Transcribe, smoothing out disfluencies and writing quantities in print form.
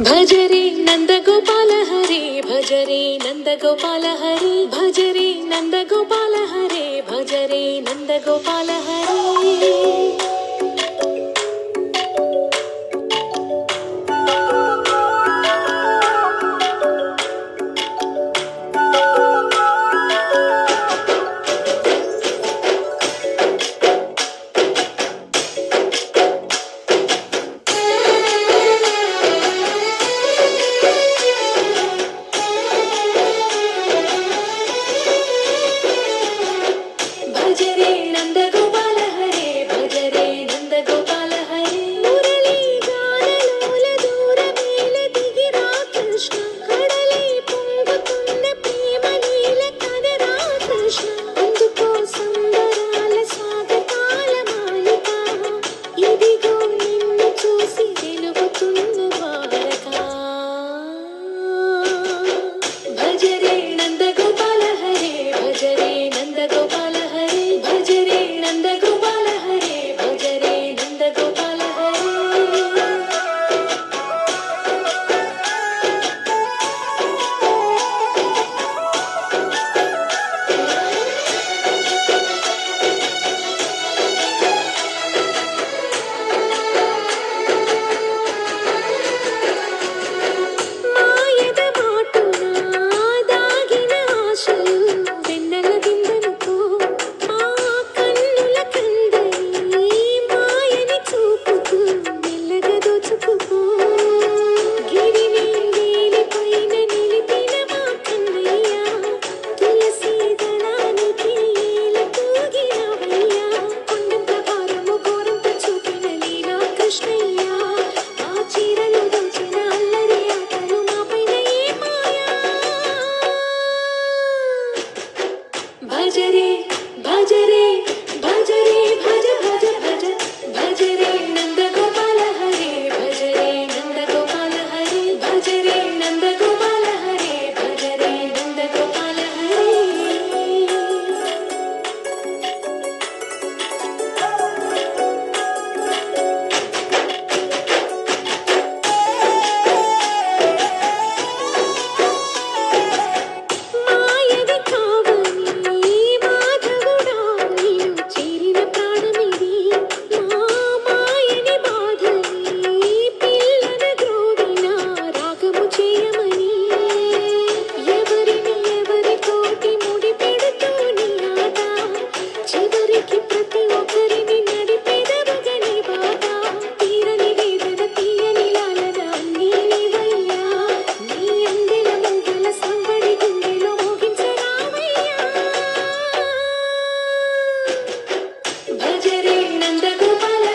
భజరే నందగోపాల హరే భజరే నందగోపాల హరే భజరే నందగోపాల హరే భజరే నందగోపాల హరే భజరే నందగోపాల హరే భజరే నందగోపాల హరే మురళీ గానలోల దూరమేల దిగిరా కృష్ణ కడలై పొంగుతున్న ప్రేమ లీల కనరా కృష్ణ అందుకో సంబరాల స్వాగతాల మాలిక ఇదిగో నిన్ను చూసి వెలుగుతున్న ద్వారక భజరే నందగోపాల హరే భజరే నందగోపాల భజరే నందగోపాల హరే భజరే నందగోపాల హరే మాయద మాటున దాగిన ఆశలు వెన్నెల దిందనుకో మా కన్నుల కందరి మాయని చూపుతూ మెల్లగా దోచుకుపో గిరిని వేలిపైన నిలిపిన మా కన్నయ్య తులసి దళానికి ఏల తూగినవయ్యా కొండంత భారము ఘోరంత చూపిన లీలా కృష్ణయ్య ఆ చీరలు దోచిన అల్లరి ఆటలు మాపైన ఏ మాయా భజరే భజరే భజరే భజ భజ భజ భజరే నందగోపాల హరే భజరే నందగోపాల హరే భజరే నందగోపాల హరే భజరే నందగోపాల హరే మాయది కావని మాధవుడా నీవు చేరిన ప్రాణమిది మా మాయని బాధని పిల్లన గ్రోవిన రాగము చేయమని ఎవరిని ఎవరితోటి ముడి పెడుతూ నీ ఆట చివరికి ప్రతి ఒక్కరిని నడిపెదవగని బాట తీరని వేదన తీయని లాలన అన్నీ నీవయ్యా నీ అందెల ముంగల సంబడి గుండెలో మోగించరావయ్యా భజరే నందగోపాల